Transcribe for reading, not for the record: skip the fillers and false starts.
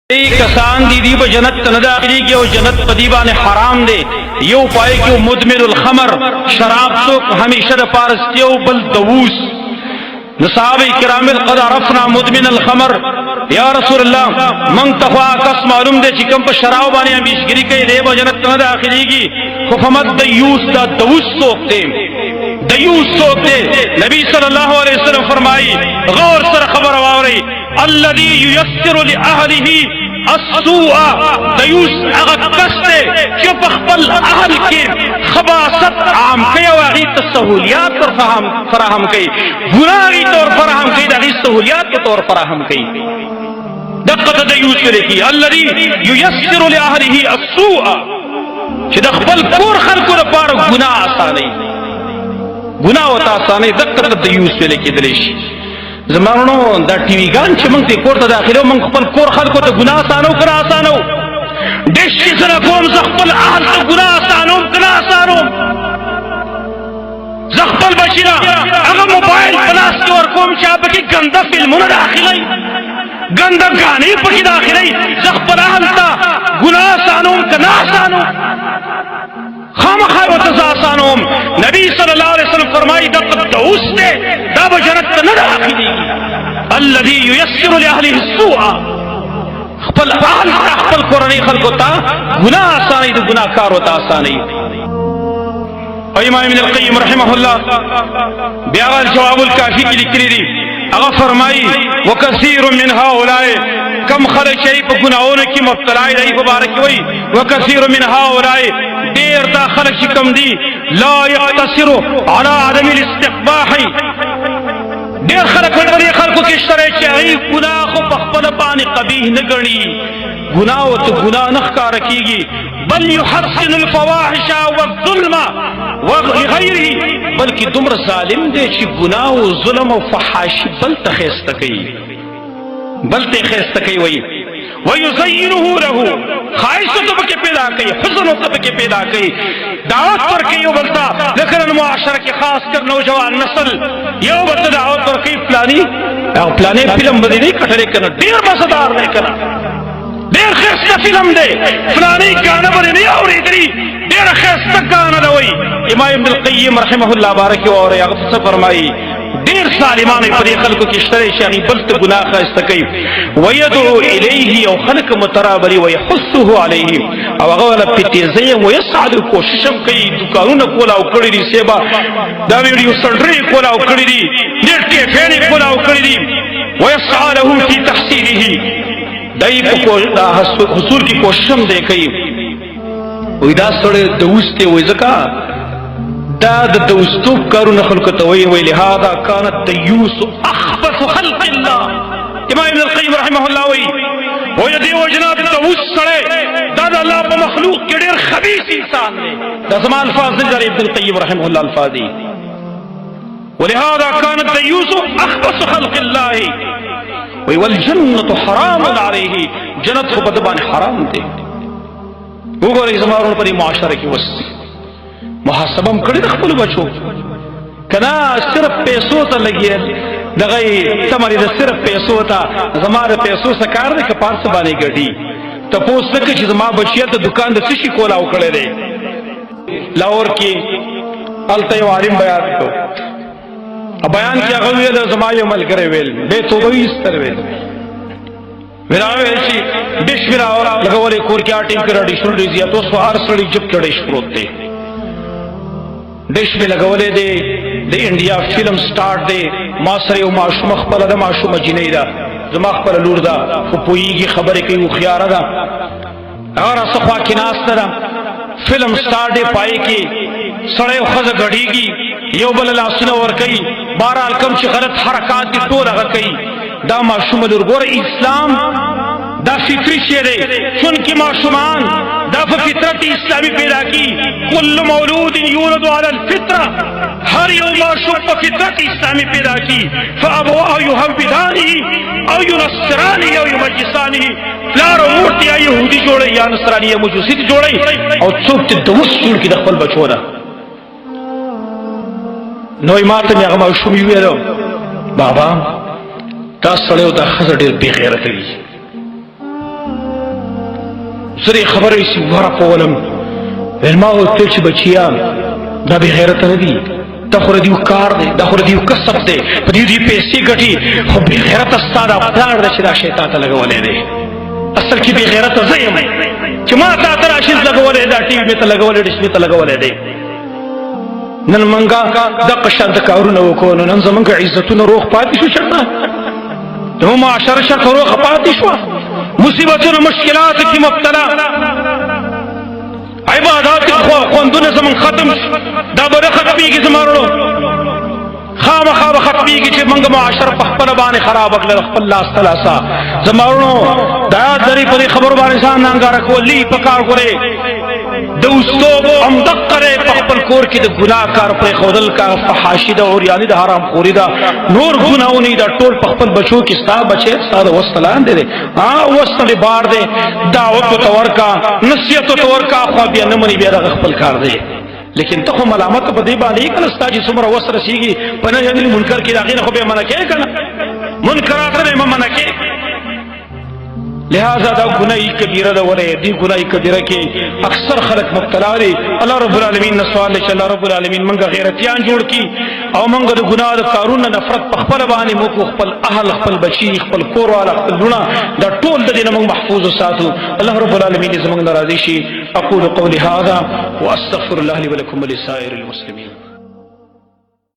کسان دی با جنت تنداخلی کی او جنت پدیبان حرام دے یو پائے کی مدمن الخمر شراب سوک ہمیشہ دا پارستیو بل دووس نصحابہ کرام قد عرفنا مدمن الخمر یا رسول اللہ من تخوا کس معلوم دے چکم پا شراب بانے ہمیشگری کئی دے با جنت تنداخلی کی خفمت دیوس دا دووس سوک دے دیوس سوک دے نبی صلی اللہ علیہ وسلم فرمائی غور سر خبر آوری الذي ييسر لأهله السوء دیوس اغا کستے چپ اخبر اہل کے خباست عام کئی واغی تسہولیات پر فراہم کئی گناہی طور فراہم کئی داغی سہولیات کے طور فراہم کئی دقت دیوس کرے کی الذي ييسر لأهله السوء چھ دخبل کور خلقو رپار گناہ آسانی گناہ ہوتا آسانی دقت دیوس کرے کی دلیش زمانو دا ٹی وی گان چې موږ ته کور ته داخلو موږ خپل کور خلکو ته ګناه آسانو کنه آسانو ډیش چې سره کوم زه خپل اهل ته ګناه آسانو کنه آسانو زه خپل بچینا هغه موبایل پلاس کې ورکوم چې هغه پکې ګنده فلمونه داخلوي ګنده ګانې پکې داخلوي زه خپل اهل ته ګناه آسانو کنه آسانو خامخا وتزا آسانوم نبی صلی اللہ علیہ وسلم فرمائی دقت دوس دے دا بجنت نہ داخلی الذي ييسر لأهله السوء خپل اهل خپل قرآنی خلقو تا گناہ آسانی دا گناہ کارو تا آسانی امام ابن القیم رحمہ اللہ بیاغال جواب الکافی کی لکری دی اغا فرمائی وکثیر من هؤلاء کم خلق شئی پا گناہون کی مبتلائی دی مبارک وئی وکثیر من هؤلاء دیر دا خلق شکم دی لا یقتصر على عدم الاستقباح دیر خلق بڑی خلقو کشترے چاہی گناہ خو پخپل پانی قبیح نگرنی گناہ و تو گناہ نخکا رکھی گی بل یحسن الفواحش والظلم وغیره بلکہ دمر ظالم دے چی گناہ و ظلم و فحاشی بل تخیستکی بل تخیستکی وئی وَيُزَيِّنُهُ لَهُ خواہش تو بکے پیدا کئی حسن تو بکے پیدا کئی دعوت پر کئی بلتا لیکن معاشرہ کے خاص کر نوجوان نسل یہ بلتا دعوت پر کئی پلانی فلم بدی نہیں کٹھرے کرنا دیر مزدار نہیں کرنا دیر خیستہ فلم دے فلانی گانا بدی نہیں آوری دری دیر خیستہ گانا دوئی امام ابن القیم رحمہ اللہ بارکی اور اغفص فرمائی دیر سالمانی پر یہ خلق کی اشترے شاہی بلت گناہ خواستکی ویدعو الیہی او خلق مترابلی ویحسوه علیہی او اغوالا پیتیزیم ویسعدو کوششم کئی دکانون کولاو کردی دی سیبا دا ویڈیو سنڈری کولاو کردی دی نیٹ کے فینی کولاو کردی دی ویسعالہو فی تحصیلہی دائی پا حصول کی کوششم دے کئی ویدہ سڑے دوستے ویزکا دا دوستوب کارو نخلق توئی وی لہذا کانت دیوس اخبث خلق اللہ امام ابن القیم رحمہ اللہ وی وی دیو جناب دوس سڑے دا اللہ پا مخلوق کے دیر خبیث انسان نے دا زمان الفاظ نجر ابن القیم رحمہ اللہ الفاظی ولہذا کانت دیوس اخبث خلق اللہ وی والجنت حرام علیہ جنت کو بدبان حرام دے وہ گوری زمانوں پر معاشرہ کی وسط محاسبم کڑی دخپل بچو کنا صرف پیسو تا لگی دغی تمہاری دا صرف پیسو تا زمان پیسو سکار دے کپار سبانے گڑی تا پوس لکا چیز ما بچیت دکان دا سشی کولا اکڑے دے لاہور کی علتہ عالم بیان کو بیان کیا غوی دا زمان یو مل کرے ویل بے تو دوی اس طرح ویل میرا ویل چی ڈش میرا اور لگوالے کور کیا ٹیم کرا ڈشنل ریزیا تو سو آر سڑی جب کڑے شروط دے ڈش میں لگولے دے دے انڈیا فلم سٹارٹ دے ماسرے و معشوم اخبر دا معشوم جنہی دا زما اخبر لور دا خپوئی کی خبر کئی و خیارا دا اگر اصخوا کی ناس دا فلم سٹارٹ دے پائی کی سڑے و خز گڑھی کی یو بل اللہ سنہ ورکی بارا الکم چی غلط حرکات دی طور اگر کئی دا معشوم لور گور اسلام دا فطری شیرے چون کی معشومان دا فطرت اسلامی پیدا کی کل مولود یولد علی الفطرہ ہر یو معشوم فطرت اسلامی پیدا کی فابواہ یحودانی او ینصرانی او یمجسانی لارو مورتی یا یہودی جوڑے یا نصرانی یا مجوسی جوڑے او چوک تی دوست چون کی دخل بچو دا نوی مارتا میں اگر معشوم یویلو بابا تا سڑے دا خزر دیر بے غیرت لی سره خبرې سی ورکولم ما ورته چې بچیان دا به غیرت نه دي دا خو دیو کار دی دا خو دیو کسب دی په دې دی پیسې ګټي خو به غیرت ستاره پلان د چې دا شیطان ته لګولې دی اصل کې به غیرت زېم چې ما تا تر اشیز لګولې دا ټي وي ته لګولې ډیش ته لګولې دی نن منګه د قشان د کارونه وکړو نن زمونږ عزتونه روغ پاتې شو شنه نو معاشره شکه روغ پاتې شو مصیبتونه مشکلات کې مبتلا عبادات خوندونه زمون ختم دا به ختمېږي زمارو خامخا به ختمېږي چې موږ معاشره په خپل باندې خراب کړل خپل لاس تلاسا زمارو دا درې په خبرو باندې ځان نانګاره کولی په کار کوي د اوستو هم دقره په خپل کور کې د ګناه کار پر خودل کا فحاشي د اوریانی د حرام خوري دا نور ګناونه دا ټول په خپل بچو کې ستا بچي ستا وستلان دي وستل بار دي دعوت تور کا نصیحت تور کا خو بیا نه مني بیا د خپل کار دی لیکن ته هم علامت په دې باندې کله ستا چې څومره وسره سیږي په نه یعنی منکر کې راغی خو به منع کې کنه منکرات به منع کې لہذا دا گناہی کبیرہ دا ورے دی گناہی کبیرہ کے اکثر خلق مبتلا دی اللہ رب العالمین نے سوال لے اللہ رب العالمین منگا غیرتیان جوڑ کی او منگا دا گناہ دا کارون نفرت پخپل بانی موکو خپل اہل خپل بچی خپل کور والا خپل لنا دا طول دا دینا منگ محفوظ و ساتو اللہ رب العالمین نے زمانگ نرازی شی اقول قولی هذا واستغفر اللہ لی ولکم ولسائر المسلمین